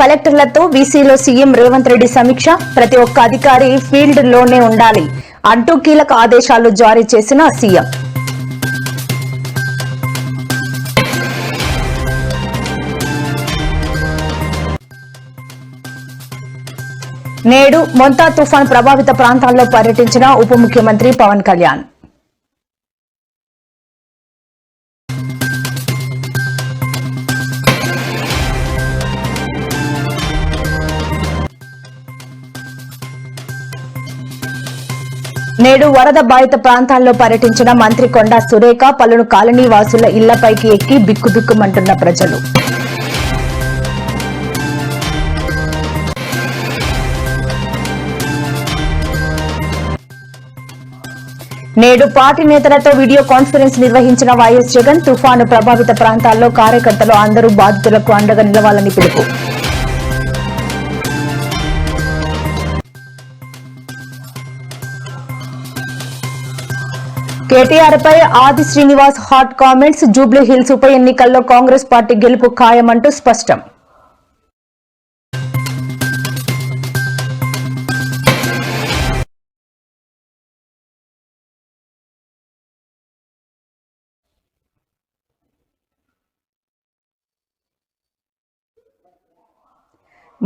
కలెక్టర్లతో వీసీలో సీఎం రేవంత్ రెడ్డి సమీక్ష. ప్రతి ఒక్క అధికారి ఫీల్డ్ లోనే ఉండాలి అంటూ కీలక ఆదేశాలు జారీ చేసిన సీఎం. నేడు మొంతా తుఫాన్ ప్రభావిత ప్రాంతాల్లో పర్యటించిన ఉప ముఖ్యమంత్రి పవన్ కళ్యాణ్. నేడు వరద బాధిత ప్రాంతాల్లో పర్యటించిన మంత్రి కొండా సురేఖ. పలువురు కాలనీ వాసుల ఇళ్లపైకి ఎక్కి బిక్కుబిక్కుమంటున్న ప్రజలు. నేడు పార్టీ నేతలతో వీడియో కాన్ఫరెన్స్ నిర్వహించిన వైఎస్ జగన్. తుఫాను ప్రభావిత ప్రాంతాల్లో కార్యకర్తలు అందరూ బాధితులకు అండగా నిలవాలని పిలుపు. కేటీఆర్ పై ఆది Srinivas hot comments. Jubilee hills ఉప ఎన్నికల్లో కాంగ్రెస్ పార్టీ గెలుపు ఖాయమంటూ స్పష్టం.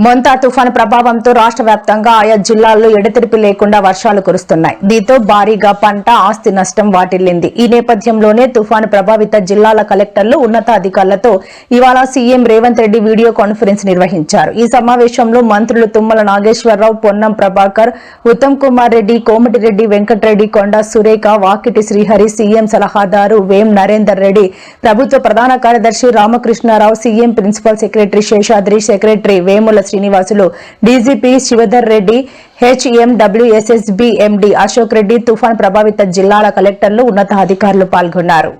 మొంతా తుఫాను ప్రభావంతో రాష్ట్ర వ్యాప్తంగా ఆయా జిల్లాల్లో ఎడతెరిపి లేకుండా వర్షాలు కురుస్తున్నాయి. దీంతో భారీగా పంట ఆస్తి నష్టం వాటిల్లింది. ఈ నేపథ్యంలోనే తుఫాను ప్రభావిత జిల్లాల కలెక్టర్లు ఉన్నతాధికారులతో ఇవాళ CM Revanth Reddy video conference నిర్వహించారు. ఈ సమావేశంలో మంత్రులు తుమ్మల నాగేశ్వరరావు, పొన్నం ప్రభాకర్, ఉత్తమ్ కుమార్ రెడ్డి, కోమటిరెడ్డి వెంకటరెడ్డి, కొండా సురేఖ, వాకిటి శ్రీహరి, సీఎం సలహాదారు వేం నరేందర్ రెడ్డి, ప్రభుత్వ ప్రధాన కార్యదర్శి Ramakrishnarao, CM principal secretary Seshadri, secretary Vemula Srinivasulu, DGP Shivadhar Reddy, HMWSSB MD Ashok Reddy, తుఫాన్ ప్రభావిత జిల్లాల కలెక్టర్లు, ఉన్నతాధికారులు పాల్గొన్నారు.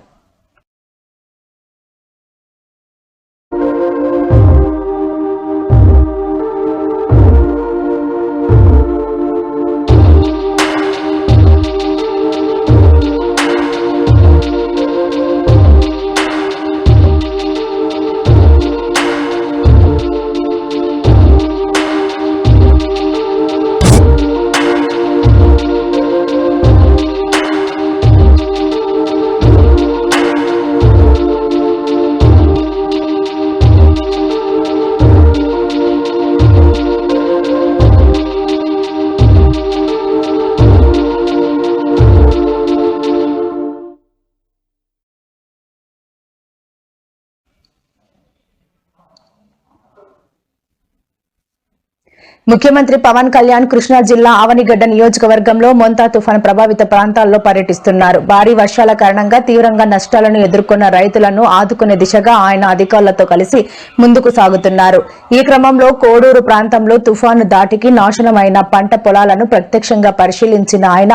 ముఖ్యమంత్రి పవన్ కళ్యాణ్ కృష్ణా జిల్లా ఆవనిగడ్డ నియోజకవర్గంలో మొంతా తుఫాను ప్రభావిత ప్రాంతాల్లో పర్యటిస్తున్నారు. భారీ వర్షాల కారణంగా తీవ్రంగా నష్టాలను ఎదుర్కొన్న రైతులను ఆదుకునే దిశగా ఆయన అధికారులతో కలిసి ముందుకు సాగుతున్నారు. ఈ క్రమంలో కోడూరు ప్రాంతంలో తుఫాను దాటికి నాశనమైన పంట పొలాలను ప్రత్యక్షంగా పరిశీలించిన ఆయన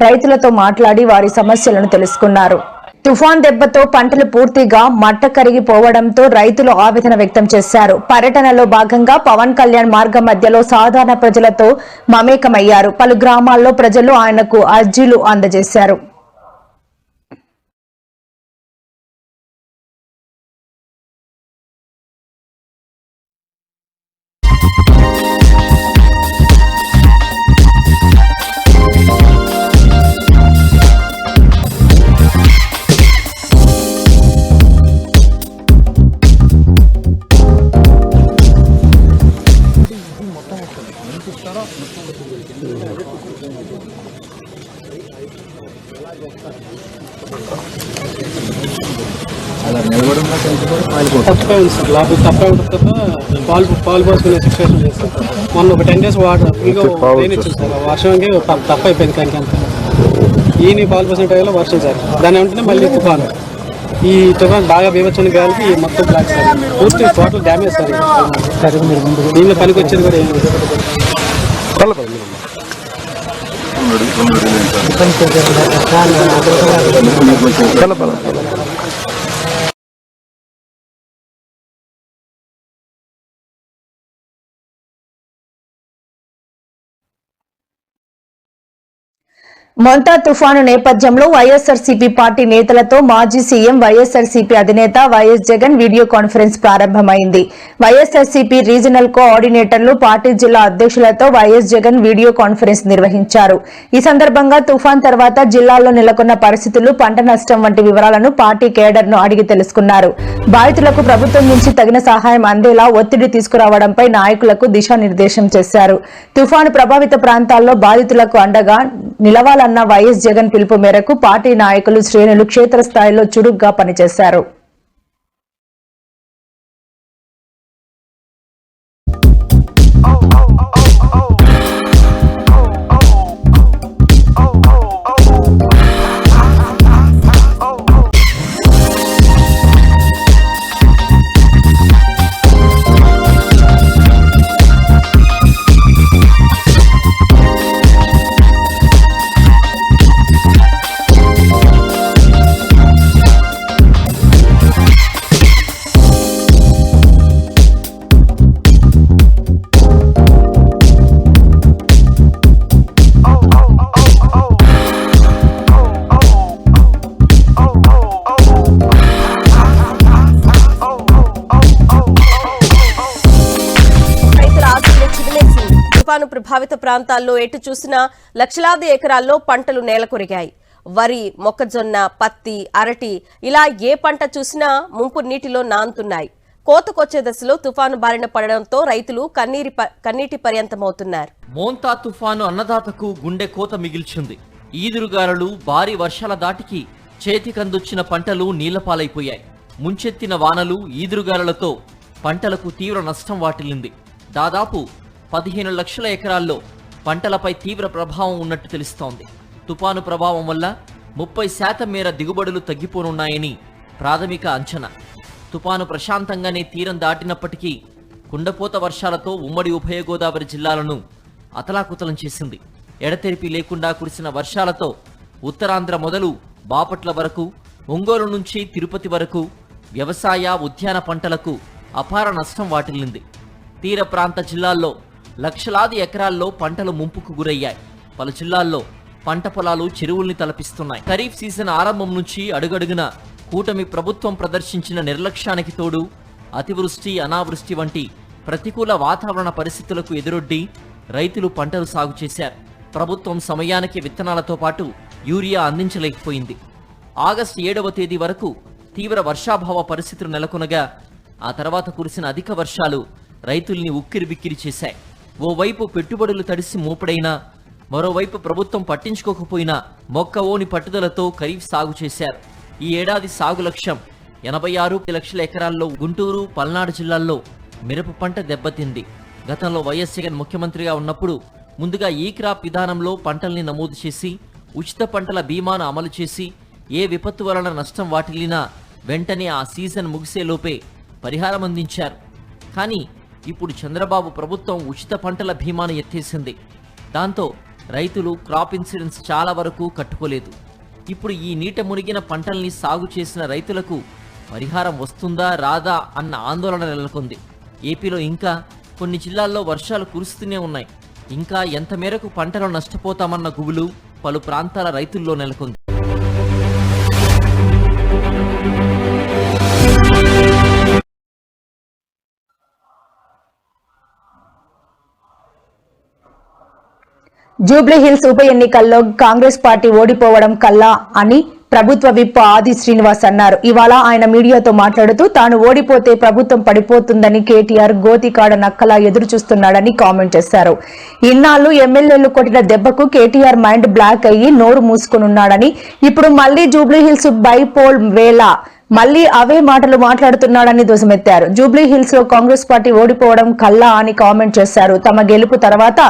రైతులతో మాట్లాడి వారి సమస్యలను తెలుసుకున్నారు. తుఫాన్ దెబ్బతో పంటలు పూర్తిగా మట్ట కరిగిపోవడంతో రైతులు ఆవేదన వ్యక్తం చేశారు. పర్యటనలో భాగంగా పవన్ కళ్యాణ్ మార్గ మధ్యలో సాధారణ ప్రజలతో మమేకమయ్యారు. పలు గ్రామాల్లో ప్రజలు ఆయనకు అర్జీలు అందజేశారు. తప్పే ఉంది సార్, లాభం తప్పే ఉంటుంది తప్ప పాలు పోసుకునే సిచ్యువేషన్ చేస్తాం. మొన్న ఒక 10 days వాటర్ ఇంకా రెయిన్ ఇచ్చింది సార్, వర్షంకి తప్ప అయిపోయింది. కానీ అంత ఈయన పాలు పోసిన టైంలో వర్షం సార్, దాని వెంటనే మళ్ళీ తుఫాను. ఈ తుఫాన్ బాగా బీభత్సమైన గాలికి మొత్తం బ్లాక్ సార్, పూర్తి టోటల్ డ్యామేజ్ సార్. దీనిలో పనికి వచ్చేది కూడా ఏం లేదు. మొంతా తుఫాను నేపథ్యంలో వైఎస్ఆర్సీపీ పార్టీ నేతలతో మాజీ సీఎం వైఎస్ఆర్సీపీ అధినేత వైఎస్ జగన్ వీడియో కాన్ఫరెన్స్ ప్రారంభమైంది. వైఎస్ఆర్సీపీ రీజనల్ కోఆర్డినేటర్లు, పార్టీ జిల్లా అధ్యక్షులతో వైఎస్ జగన్ వీడియో కాన్ఫరెన్స్ నిర్వహించారు. ఈ సందర్భంగా తుఫాన్ తర్వాత జిల్లాలో నెలకొన్న పరిస్థితులు, పంట నష్టం వంటి వివరాలను పార్టీ కేడర్ను అడిగి తెలుసుకున్నారు. బాధితులకు ప్రభుత్వం నుంచి తగిన సహాయం అందేలా ఒత్తిడి తీసుకురావడంపై నాయకులకు దిశానిర్దేశం చేశారు. తుఫాను ప్రభావిత ప్రాంతాల్లో బాధితులకు అండగా నిలవాలన్న వైఎస్ జగన్ పిలుపు మేరకు పార్టీ నాయకులు, శ్రేణులు క్షేత్రస్థాయిలో చురుగ్గా పనిచేశారు. తుఫాను ప్రభావిత ప్రాంతాల్లో ఎటు చూసినా లక్షలాది ఎకరాల్లో పంటలు నేలకొరిగాయి. వరి, మొక్కజొన్న, పత్తి, అరటి ఇలా ఏ పంట చూసినా ముంపు నీటిలో నానుతున్నాయి. కోతకొచ్చే దశలో తుఫాను బారిన పడడంతో రైతులు కన్నీటి పర్యంతమవుతున్నారు. మోంతా తుఫాను అన్నదాతకు గుండె కోత మిగిల్చింది. ఈదురుగాలులు, భారీ వర్షాల దాటికి చేతికందొచ్చిన పంటలు నీళ్లపాలైపోయాయి. ముంచెత్తిన వానలు, ఈదురుగాలులతో పంటలకు తీవ్ర నష్టం వాటిల్లింది. దాదాపు 15 లక్షల ఎకరాల్లో పంటలపై తీవ్ర ప్రభావం ఉన్నట్టు తెలుస్తోంది. తుపాను ప్రభావం వల్ల 30% మేర దిగుబడులు తగ్గిపోనున్నాయని ప్రాథమిక అంచనా. తుపాను ప్రశాంతంగానే తీరం దాటినప్పటికీ కుండపోత వర్షాలతో ఉమ్మడి ఉభయ గోదావరి జిల్లాలను అతలాకుతలం చేసింది. ఎడతెరిపి లేకుండా కురిసిన వర్షాలతో ఉత్తరాంధ్ర మొదలు బాపట్ల వరకు, ఒంగోలు నుంచి తిరుపతి వరకు వ్యవసాయ, ఉద్యాన పంటలకు అపార నష్టం వాటిల్లింది. తీర ప్రాంత జిల్లాల్లో లక్షలాది ఎకరాల్లో పంటలు ముంపుకు గురయ్యాయి. పలు జిల్లాల్లో పంట పొలాలు చెరువుల్ని తలపిస్తున్నాయి. ఖరీఫ్ సీజన్ ఆరంభం నుంచి అడుగడుగున కూటమి ప్రభుత్వం ప్రదర్శించిన నిర్లక్ష్యానికి తోడు అతివృష్టి, అనావృష్టి వంటి ప్రతికూల వాతావరణ పరిస్థితులకు ఎదురొడ్డి రైతులు పంటలు సాగు చేశారు. ప్రభుత్వం సమయానికి విత్తనాలతో పాటు యూరియా అందించలేకపోయింది. ఆగస్టు 7వ తేదీ వరకు తీవ్ర వర్షాభావ పరిస్థితులు నెలకొనగా ఆ తర్వాత కురిసిన అధిక వర్షాలు రైతుల్ని ఉక్కిరిబిక్కిరి చేశాయి. ఓవైపు పెట్టుబడులు తడిసి మూపడైనా, మరోవైపు ప్రభుత్వం పట్టించుకోకపోయినా మొక్కవోని పట్టుదలతో ఖరీఫ్ సాగు చేశారు. ఈ ఏడాది సాగు లక్ష్యం 86 లక్షల ఎకరాల్లో గుంటూరు, పల్నాడు జిల్లాల్లో మిరప పంట దెబ్బతింది. గతంలో వైఎస్ జగన్ ముఖ్యమంత్రిగా ఉన్నప్పుడు ముందుగా ఈ క్రాప్ విధానంలో పంటల్ని నమోదు చేసి ఉచిత పంటల బీమాను అమలు చేసి ఏ విపత్తు వలన నష్టం వాటిల్లినా వెంటనే ఆ సీజన్ ముగిసేలోపే పరిహారం అందించారు. కానీ ఇప్పుడు చంద్రబాబు ప్రభుత్వం ఉచిత పంటల బీమాను ఎత్తేసింది. దాంతో రైతులు క్రాప్ ఇన్సూరెన్స్ చాలా వరకు కట్టుకోలేదు. ఇప్పుడు ఈ నీట మునిగిన పంటల్ని సాగు చేసిన రైతులకు పరిహారం వస్తుందా రాదా అన్న ఆందోళన నెలకొంది. ఏపీలో ఇంకా కొన్ని జిల్లాల్లో వర్షాలు కురుస్తూనే ఉన్నాయి. ఇంకా ఎంత మేరకు పంటలు నష్టపోతామన్న గుబులు పలు ప్రాంతాల రైతుల్లో నెలకొంది. జూబ్లీ హిల్స్ ఉప ఎన్నికల్లో కాంగ్రెస్ పార్టీ ఓడిపోవడం కల్లా అని ప్రభుత్వ విప్ ఆది శ్రీనివాస్ అన్నారు. ఇవాళ ఆయన మీడియాతో మాట్లాడుతూ తాను ఓడిపోతే ప్రభుత్వం పడిపోతుందని కేటీఆర్ గోతికాడ నక్కలా ఎదురు చూస్తున్నాడని కామెంట్ చేశారు. ఇన్నాళ్లు ఎమ్మెల్యేలు కొట్టిన దెబ్బకు కేటీఆర్ మైండ్ బ్లాక్ అయ్యి నోరు మూసుకున్నాడని, ఇప్పుడు మళ్లీ జూబ్లీ హిల్స్ బైపోల్ వేళ మళ్లీ అవే మాటలు మాట్లాడుతున్నాడని ధ్వజమెత్తారు. జూబ్లీ హిల్స్ లో కాంగ్రెస్ పార్టీ ఓడిపోవడం కల్లా అని కామెంట్ చేశారు. తమ గెలుపు తర్వాత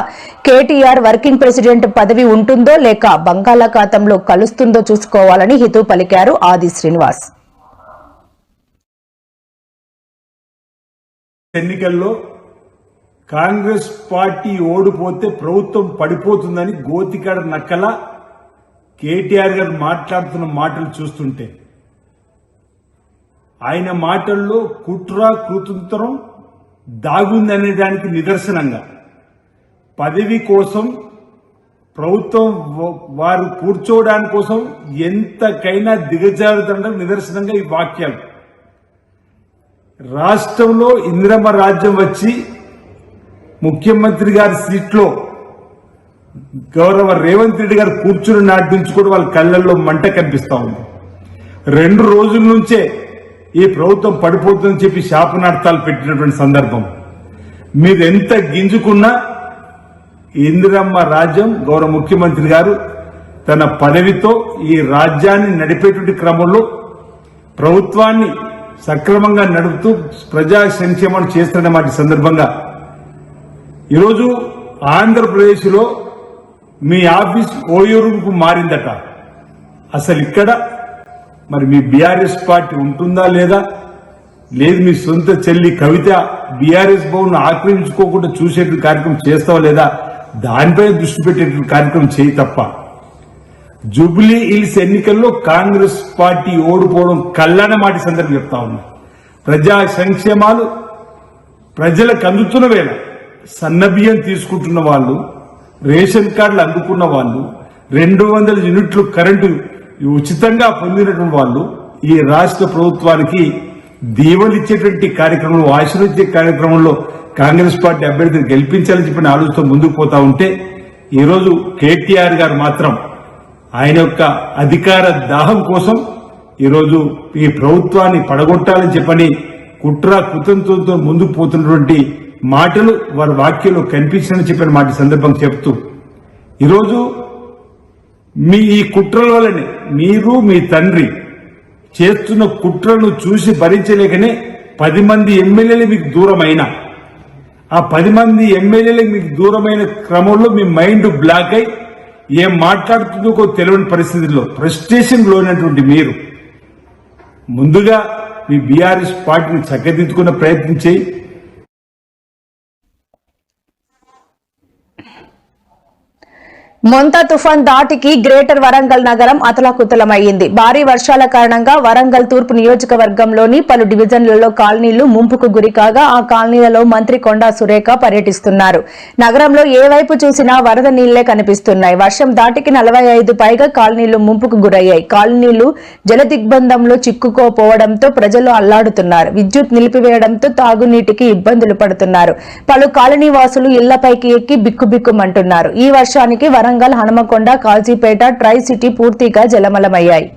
కేటీఆర్ వర్కింగ్ ప్రెసిడెంట్ పదవి ఉంటుందో లేక బంగాళాఖాతంలో కలుస్తుందో చూసుకోవాలని హితవు పలికారు ఆది శ్రీనివాస్. ఎన్నికల్లో కాంగ్రెస్ పార్టీ ఓడిపోతే ప్రభుత్వం పడిపోతుందని గోతికాడ నక్కల కేటీఆర్ గారు మాట్లాడుతున్న మాటలు చూస్తుంటే ఆయన మాటల్లో కుట్ర కుతంత్రం దాగుందనే దానికి నిదర్శనంగా పదవి కోసం ప్రభుత్వం వారు కూర్చోవడానికి కోసం ఎంతకైనా దిగజారుతుండడం నిదర్శనంగా ఈ వాక్యాలు. రాష్ట్రంలో ఇందిరమ్మ రాజ్యం వచ్చి ముఖ్యమంత్రి గారి సీట్లో గౌరవ రేవంత్ రెడ్డి గారు కూర్చుని నాటి నుంచి కూడా వాళ్ళ కళ్ళల్లో మంట కనిపిస్తా ఉంది. 2 రోజుల నుంచే ఈ ప్రభుత్వం పడిపోతుందని చెప్పి శాపనార్థాలు పెట్టినటువంటి సందర్భం. మీరు ఎంత గింజుకున్నా ఇందిరమ్మ రాజ్యం గౌరవ ముఖ్యమంత్రి గారు తన పదవితో ఈ రాజ్యాన్ని నడిపేటువంటి క్రమంలో ప్రభుత్వాన్ని సక్రమంగా నడుపుతూ ప్రజా సంక్షేమం చేస్తున్నమాట సందర్భంగా ఈరోజు ఆంధ్రప్రదేశ్లో మీ ఆఫీస్ ఓయూరుకు మారిందట. అసలు ఇక్కడ మరి మీ బీఆర్ఎస్ పార్టీ ఉంటుందా లేదా, లేదు మీ సొంత చెల్లి కవిత బీఆర్ఎస్ భవన్ ఆక్రమించుకోకుండా చూసేటువంటి కార్యక్రమం చేస్తావా లేదా, దానిపై దృష్టి పెట్టేటువంటి కార్యక్రమం చేయి తప్ప జూబ్లీ హిల్స్ ఎన్నికల్లో కాంగ్రెస్ పార్టీ ఓడిపోవడం కళ్ళన మాట సందర్భం చెప్తా ఉన్నా. ప్రజా సంక్షేమాలు ప్రజలకు అందుతున్న వేళ సన్నబియ్యం తీసుకుంటున్న వాళ్ళు, రేషన్ కార్డులు అందుకున్న వాళ్ళు, 200 యూనిట్లు కరెంటు ఉచితంగా పొందినటువంటి వాళ్ళు ఈ రాష్ట్ర ప్రభుత్వానికి దీవెలిచ్చేటువంటి కార్యక్రమంలో, ఆశీర్వదించే కార్యక్రమంలో కాంగ్రెస్ పార్టీ అభ్యర్థిని గెలిపించాలని చెప్పిన ఆలోచనతో ముందుకు పోతా ఉంటే ఈరోజు కేటీఆర్ గారు మాత్రం ఆయన యొక్క అధికార దాహం కోసం ఈరోజు ఈ ప్రభుత్వాన్ని పడగొట్టాలని చెప్పని కుట్ర కుతంత్రంతో ముందుకు పోతున్నటువంటి మాటలు వారి వాక్యంలో కనిపించాలని చెప్పిన మాట సందర్భం చెప్తూ ఈరోజు మీ ఈ కుట్రల వల్లనే మీరు మీ తండ్రి చేస్తున్న కుట్రలను చూసి భరించలేకనే 10 మంది ఎమ్మెల్యేలు మీకు దూరమైన, ఆ 10 మంది ఎమ్మెల్యేలు మీకు దూరమైన క్రమంలో మీ మైండ్ బ్లాక్ అయి ఏం మాట్లాడుతుందో తెలియని పరిస్థితుల్లో ఫ్రస్ట్రేషన్ లోనటువంటి మీరు ముందుగా మీ బీఆర్ఎస్ పార్టీని చక్కదిద్దుకునే ప్రయత్నం చేయి. మొంతా తుఫాన్ దాటికి గ్రేటర్ వరంగల్ నగరం అతలాకుతలమయ్యింది. భారీ వర్షాల కారణంగా వరంగల్ తూర్పు నియోజకవర్గంలోని పలు డివిజన్లలో కాలనీలు ముంపుకు గురికాగా ఆ కాలనీలలో మంత్రి కొండా సురేఖ పర్యటిస్తున్నారు. నగరంలో ఏ వైపు చూసినా వరద నీళ్లే కనిపిస్తున్నాయి. వర్షం దాటికి 45 పైగా కాలనీలు ముంపుకు గురయ్యాయి. కాలనీలు జలదిగ్బంధంలో చిక్కుకోపోవడంతో ప్రజలు అల్లాడుతున్నారు. విద్యుత్ నిలిపివేయడంతో తాగునీటికి ఇబ్బందులు పడుతున్నారు. పలు కాలనీ వాసులు ఇళ్లపైకి ఎక్కి బిక్కుబిక్కుమంటున్నారు. ఈ వర్షానికి వరంగల్, హనుమకొండ, కాజీపేట, ట్రై సిటీ పూర్తిగా జలమలమయ్యాయి.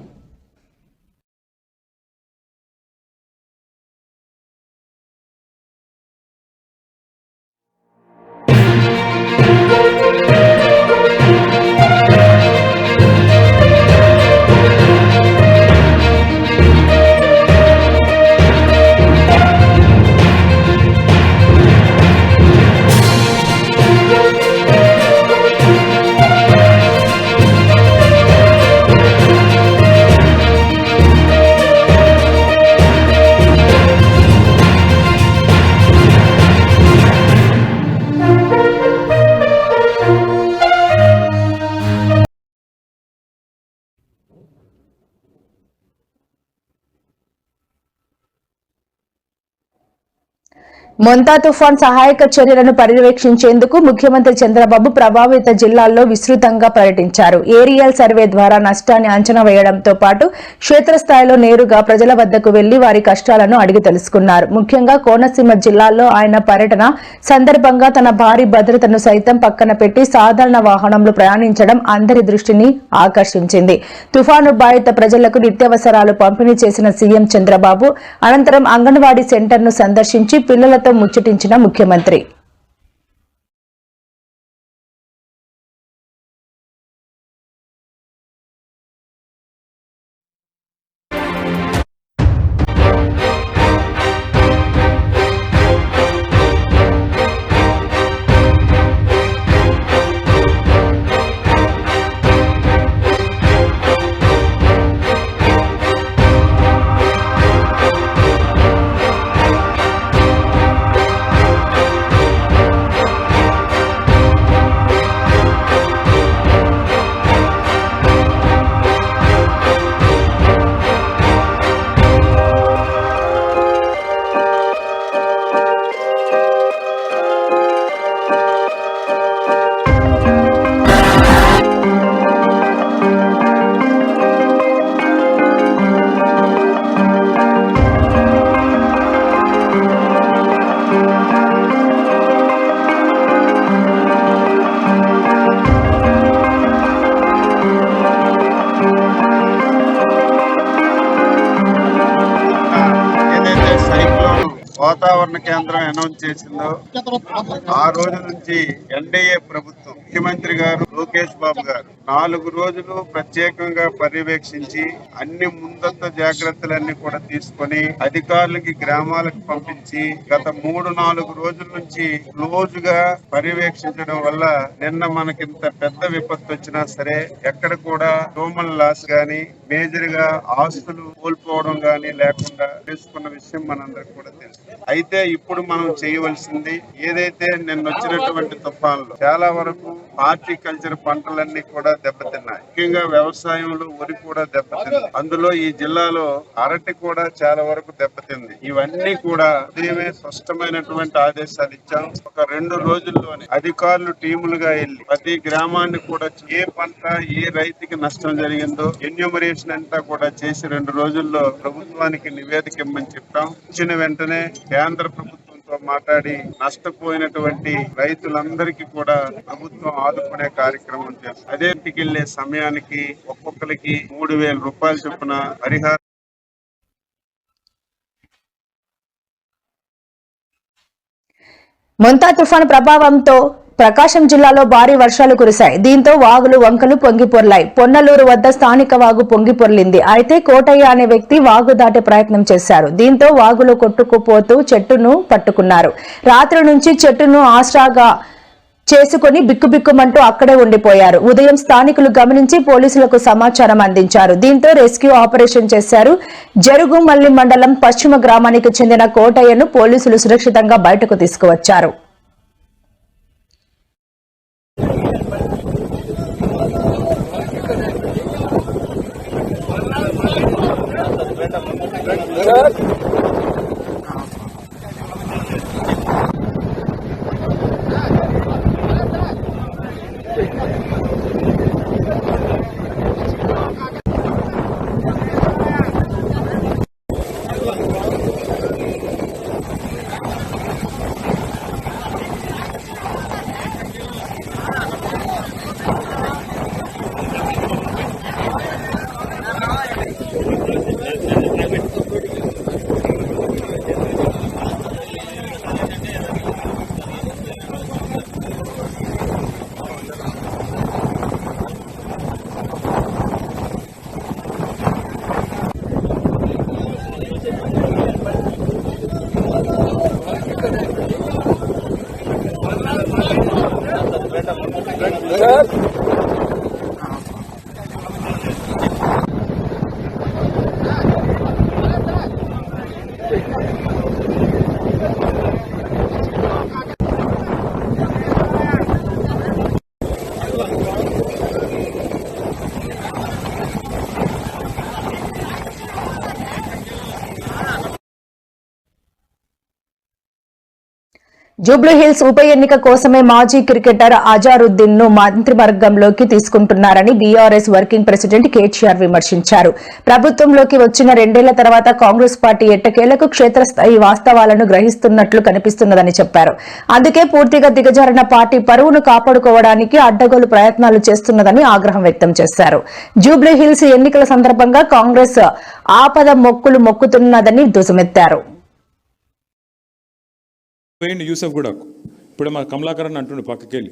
మొంతా తుఫాన్ సహాయక చర్యలను పర్యవేక్షించేందుకు ముఖ్యమంత్రి చంద్రబాబు ప్రభావిత జిల్లాల్లో విస్తృతంగా పర్యటించారు. ఏరియల్ సర్వే ద్వారా నష్టాన్ని అంచనా వేయడంతో పాటు క్షేత్రస్థాయిలో నేరుగా ప్రజల వద్దకు వెళ్లి వారి కష్టాలను అడిగి తెలుసుకున్నారు. ముఖ్యంగా కోనసీమ జిల్లాల్లో ఆయన పర్యటన సందర్భంగా తన భారీ భద్రతను సైతం పక్కన పెట్టి సాధారణ వాహనంలో ప్రయాణించడం అందరి దృష్టిని ఆకర్షించింది. తుఫాను బాధిత ప్రజలకు నిత్యావసరాలు పంపిణీ చేసిన సీఎం చంద్రబాబు అనంతరం అంగన్వాడీ సెంటర్ను సందర్శించి పిల్లలతో ముచ్చటించిన ముఖ్యమంత్రి వాతావరణ కేంద్రం అనౌన్స్ చేసిందో ఆ రోజు నుంచి ఎన్డీఏ ప్రభుత్వం ముఖ్యమంత్రి గారు లోకేష్ బాబు గారు 4 రోజులు ప్రత్యేకంగా పర్యవేక్షించి అన్ని ముందస్తు జాగ్రత్తలన్నీ కూడా తీసుకొని అధికారులకి గ్రామాలకు పంపించి గత 3-4 రోజుల నుంచి క్లోజ్ గా పర్యవేక్షించడం వల్ల నిన్న మనకింత పెద్ద విపత్తు వచ్చినా సరే ఎక్కడ కూడా హ్యూమన్ లాస్ గాని మేజర్ గా ఆస్తులు కోల్పోవడం గాని లేకుండా తెలుసుకున్న విషయం మనందరికి కూడా తెలుసు. అయితే ఇప్పుడు మనం చేయవలసింది ఏదైతే నిన్న వచ్చినటువంటి తుఫాన్లు చాలా వరకు హార్టికల్చర్ పంటలన్నీ కూడా దెబ్బతిన్నాయి. ముఖ్యంగా వ్యవసాయంలో వరి కూడా దెబ్బతింది. అందులో ఈ జిల్లాలో అరటి కూడా చాలా వరకు దెబ్బతింది. ఇవన్నీ కూడా ఉదయమే స్పష్టమైనటువంటి ఆదేశాలు ఇచ్చాం. ఒక 2 రోజుల్లోనే అధికారులు టీములుగా వెళ్లి ప్రతి గ్రామాన్ని కూడా ఏ పంట ఏ రైతుకి నష్టం జరిగిందో ఎన్యూమరేషన్ అంతా కూడా చేసి 2 రోజుల్లో ప్రభుత్వానికి నివేదిక ఇమ్మని చెప్పాం. ఇచ్చిన వెంటనే కేంద్ర ప్రభుత్వంతో మాట్లాడి నష్టపోయినటువంటి రైతులందరికీ కూడా ప్రభుత్వం ఆదుకునే కార్యక్రమం చేస్తుంది. అదే ఇంటికి వెళ్లే సమయానికి ఒక్కొక్కరికి 3,000 రూపాయలు చొప్పున పరిహారం. మొంతా తుఫాను ప్రభావంతో ప్రకాశం జిల్లాలో భారీ వర్షాలు కురిశాయి. దీంతో వాగులు వంకలు పొంగిపొర్లాయి. పొన్నలూరు వద్ద స్థానిక వాగు పొంగిపొర్లింది. అయితే కోటయ్య అనే వ్యక్తి వాగు దాటే ప్రయత్నం చేశారు. దీంతో వాగులో కొట్టుకుపోతూ చెట్టును పట్టుకున్నారు. రాత్రి నుంచి చెట్టును ఆసరాగా చేసుకుని బిక్కుబిక్కుమంటూ అక్కడే ఉండిపోయారు. ఉదయం స్థానికులు గమనించి పోలీసులకు సమాచారం అందించారు. దీంతో రెస్క్యూ ఆపరేషన్ చేశారు. జరుగుమల్లి మండలం పశ్చిమ గ్రామానికి చెందిన కోటయ్యను పోలీసులు సురక్షితంగా బయటకు తీసుకువచ్చారు. జూబ్లీహిల్స్ ఉప ఎన్నిక కోసమే మాజీ క్రికెటర్ అజారుద్దీన్ ను మంత్రివర్గంలోకి తీసుకుంటున్నారని బీఆర్ఎస్ వర్కింగ్ ప్రెసిడెంట్ కేటీఆర్ విమర్శించారు. ప్రభుత్వంలోకి వచ్చిన 2 ఏళ్ల తర్వాత కాంగ్రెస్ పార్టీ ఎట్టకేలకు క్షేత్రస్థాయి వాస్తవాలను గ్రహిస్తున్నట్లు కనిపిస్తున్నదని చెప్పారు. అందుకే పూర్తిగా దిగజారిన పార్టీ పరువును కాపాడుకోవడానికి అడ్డగోలు ప్రయత్నాలు చేస్తున్నదని ఆగ్రహం వ్యక్తం చేశారు. జూబ్లీహిల్స్ ఎన్నికల సందర్భంగా కాంగ్రెస్ ఆపద మొక్కులు మొక్కుతున్నదని దుసమెత్తారు. యూసఫ్ కూడా ఇప్పుడు మా కమలాకరన్ అంటుండే పక్కకెళ్ళి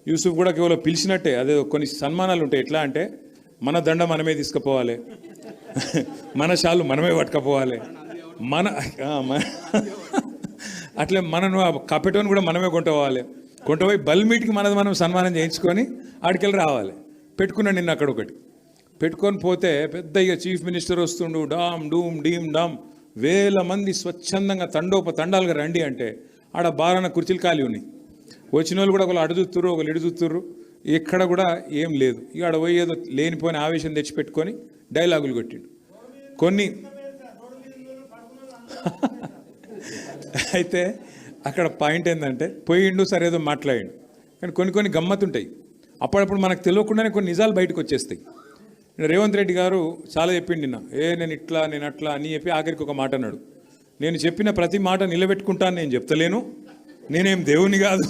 యూసుఫ్ కూడా కేవలం పిలిచినట్టే. అదే కొన్ని సన్మానాలు ఉంటాయి. ఎట్లా అంటే మన దండ మనమే తీసుకుపోవాలి, మన షాలు మనమే పట్టుకపోవాలి, అట్లే మనను కపెటోని కూడా మనమే కొంటపోయి బల్మీట్కి మనది మనం సన్మానం చేయించుకొని ఆడికెళ్ళి రావాలి. పెట్టుకున్నాను నిన్న అక్కడ ఒకటి పెట్టుకొని పోతే పెద్ద ఇక చీఫ్ మినిస్టర్ వస్తుండు, డామ్ డూమ్ డీమ్ డామ్, 1000 మంది స్వచ్ఛందంగా తండాలుగా రండి అంటే ఆడ బారాన కుర్చీలు ఖాళీ ఉన్నాయి. వచ్చిన వాళ్ళు కూడా ఒకళ్ళు అడు చూస్తుర్రు, ఒకళ్ళు ఇడు చూస్తుర్రు. ఎక్కడ కూడా ఏం లేదు. ఇక ఆడ పోయి ఏదో లేనిపోయిన ఆవేశం తెచ్చిపెట్టుకొని డైలాగులు కొట్టిండు కొన్ని. అయితే అక్కడ పాయింట్ ఏంటంటే పోయిండు సరే ఏదో మాట్లాడిండు, కానీ కొన్ని గమ్మత్తుంటాయి. అప్పుడప్పుడు మనకు తెలియకుండానే కొన్ని నిజాలు బయటకు వచ్చేస్తాయి. రేవంత్ రెడ్డి గారు చాలా చెప్పిండు నిన్న, నేను అట్లా అని చెప్పి ఆఖరికి ఒక మాట అన్నాడు, నేను చెప్పిన ప్రతి మాట నిలబెట్టుకుంటాను, నేను చెప్తలేను, నేనేం దేవుని కాదు.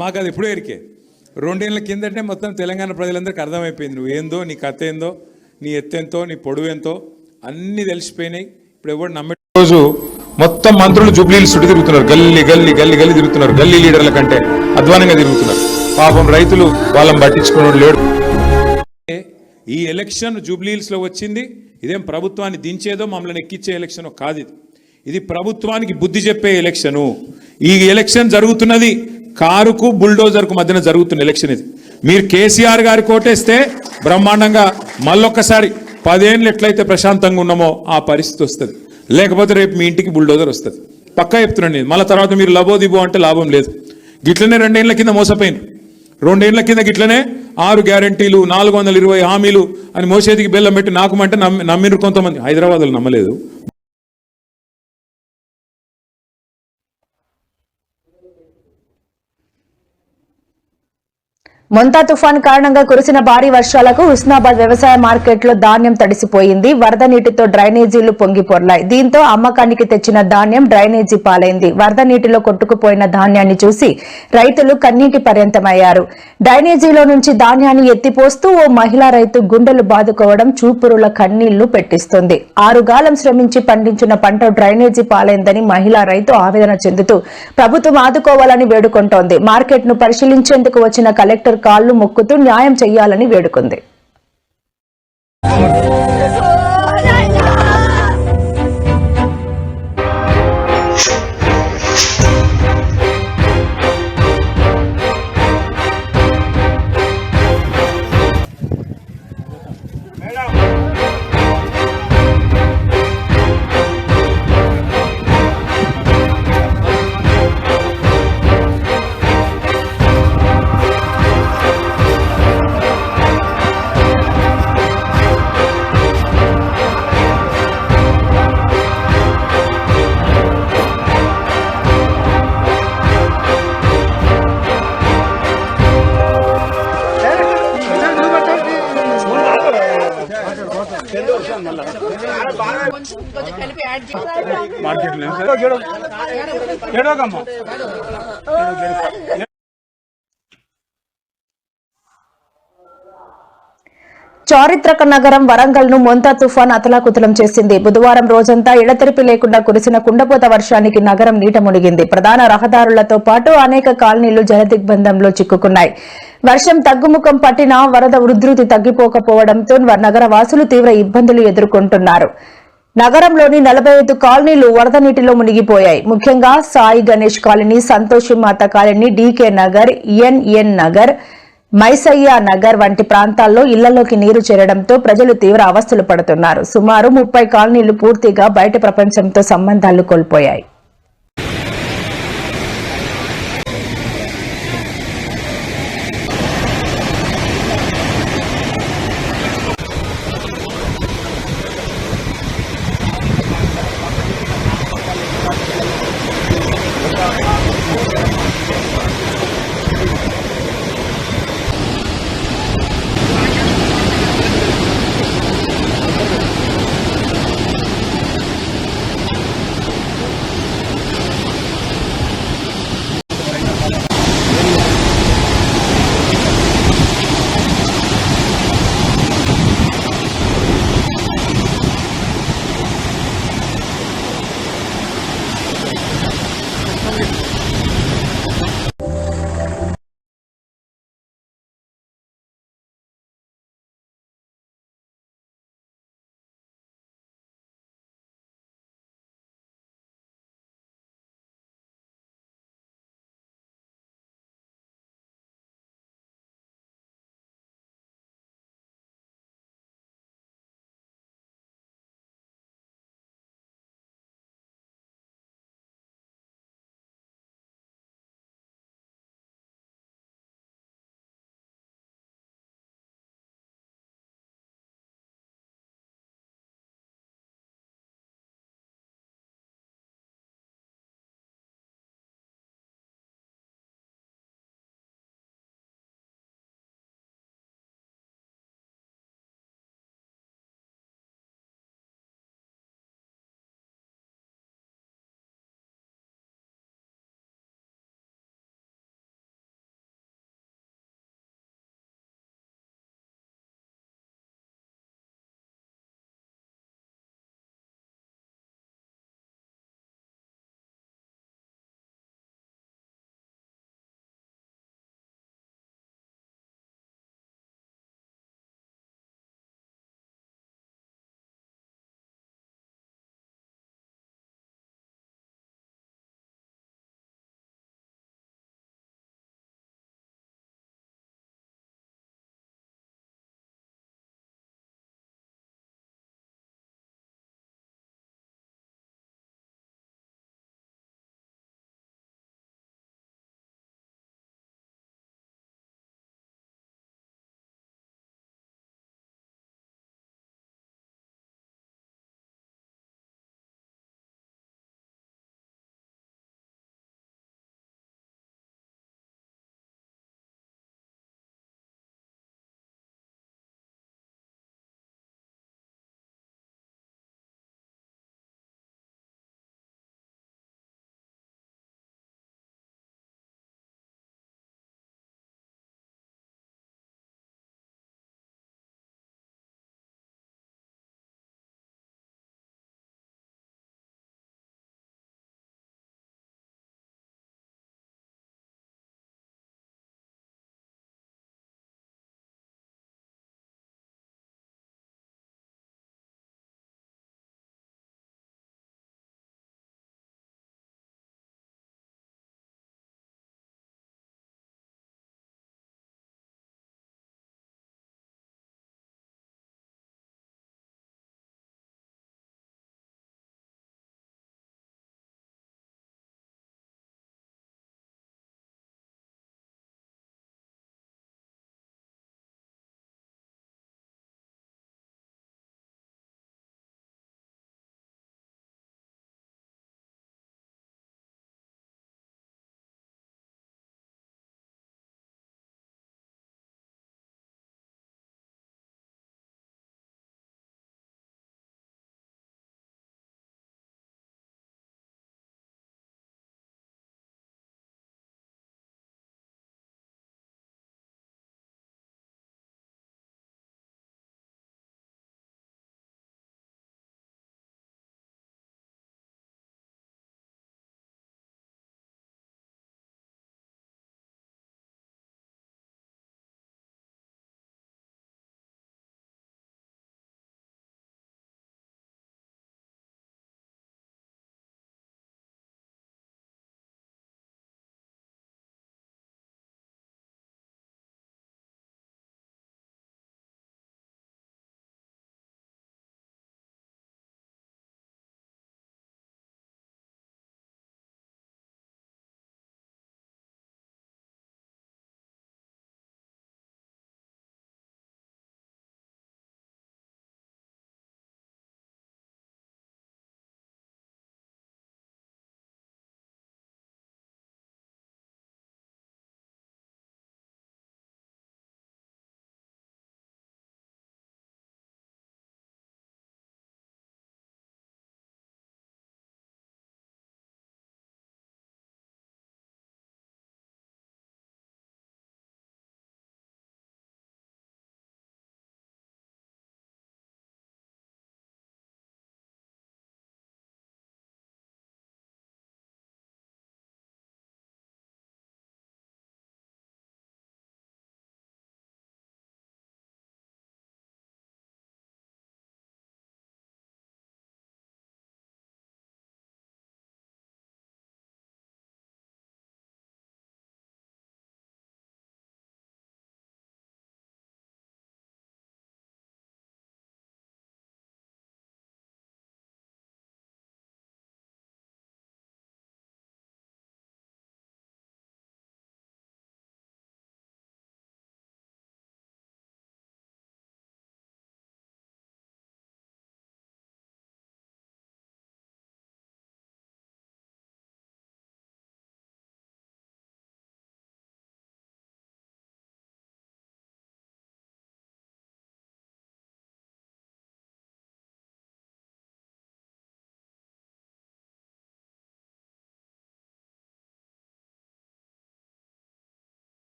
మాకు అది ఎప్పుడూ ఎరికే. 2 ఏళ్ల కిందటే మొత్తం తెలంగాణ ప్రజలందరికీ అర్థమైపోయింది నువ్వు ఏందో, నీ కథ ఏందో, నీ ఎత్తెంతో, నీ పొడువు ఎంతో అన్నీ తెలిసిపోయినాయి. ఇప్పుడు ఎవరు నమ్మే రోజు మొత్తం మంత్రులు జూబ్లీలు చుట్టూ తిరుగుతున్నారు, గల్లీ గల్లీ గల్లీ గల్లీ తిరుగుతున్నారు. గల్లీ లీడర్ల కంటే అధ్వానంగా తిరుగుతున్నారు. పాపం రైతులు వాళ్ళని పట్టించుకోవడం లేడు. ఈ ఎలక్షన్ జూబ్లీహిల్స్ లో వచ్చింది, ఇదేం ప్రభుత్వాన్ని దించేదో మమ్మల్ని ఎక్కించే ఎలక్షన్ కాదు. ఇది ప్రభుత్వానికి బుద్ధి చెప్పే ఎలక్షను. ఈ ఎలక్షన్ జరుగుతున్నది కారుకు బుల్డోజర్కు మధ్యన జరుగుతున్న ఎలక్షన్ ఇది. మీరు కేసీఆర్ గారి కోటేస్తే బ్రహ్మాండంగా మళ్ళొక్కసారి 10 ఏళ్ళు ఎట్లయితే ప్రశాంతంగా ఉన్నామో ఆ పరిస్థితి వస్తుంది. లేకపోతే రేపు మీ ఇంటికి బుల్డోజర్ వస్తుంది. పక్కా చెప్తున్నాను నేను. మళ్ళీ తర్వాత మీరు లబోదిబో అంటే లాభం లేదు. గిట్లనే 2 ఏళ్ల కింద మోసపోయినారు. 2 ఏళ్ల కింద గిట్లనే 6 గ్యారంటీలు 420 హామీలు అని మోసేదికి బెల్లం పెట్టి నాకుమంటే నమ్మిరు కొంతమంది. హైదరాబాద్లో నమ్మలేదు. మొంతా తుఫాన్ కారణంగా కురిసిన భారీ వర్షాలకు హుస్నాబాద్ వ్యవసాయ మార్కెట్లో ధాన్యం తడిసిపోయింది. వరద నీటితో డ్రైనేజీలు పొంగిపొర్లాయి. దీంతో అమ్మకానికి తెచ్చిన ధాన్యం డ్రైనేజీ పాలైంది. వరద నీటిలో కొట్టుకుపోయిన ధాన్యాన్ని చూసి రైతులు కన్నీటి పర్యంతమయ్యారు. డ్రైనేజీలో నుంచి ధాన్యాన్ని ఎత్తిపోస్తూ ఓ మహిళా రైతు గుండెలు బాదుకోవడం చూపురుల కన్నీళ్లు పెట్టిస్తుంది. 6 గాలం శ్రమించి పండించిన పంట డ్రైనేజీ పాలైందని మహిళా రైతు ఆవేదన చెందుతూ ప్రభుత్వం ఆదుకోవాలని వేడుకుంటోంది. మార్కెట్ ను పరిశీలించేందుకు వచ్చిన కలెక్టర్ కాళ్లు మొక్కుతూ న్యాయం చేయాలని వేడుకుంది. చారిత్రక నగరం వరంగల్ ను మొంతా తుఫాన్ అతలాకుతలం చేసింది. బుధవారం రోజంతా ఎడతెరిపి లేకుండా కురిసిన కుండపోత వర్షానికి నగరం నీట మునిగింది. ప్రధాన రహదారులతో పాటు అనేక కాలనీలు జలదిగ్బంధంలో చిక్కుకున్నాయి. వర్షం తగ్గుముఖం పట్టినా వరద ఉధృతి తగ్గిపోకపోవడంతో నగర వాసులు తీవ్ర ఇబ్బందులు ఎదుర్కొంటున్నారు. నగరంలోని 45 కాలనీలు వరద నీటిలో మునిగిపోయాయి. ముఖ్యంగా Sai Ganesh colony, Santoshi Mata colony, DK Nagar, NN Nagar, Maisaiah Nagar వంటి ప్రాంతాల్లో ఇళ్లలోకి నీరు చేరడంతో ప్రజలు తీవ్ర అవస్థలు పడుతున్నారు. సుమారు 30 కాలనీలు పూర్తిగా బయట ప్రపంచంతో సంబంధాలు కోల్పోయాయి.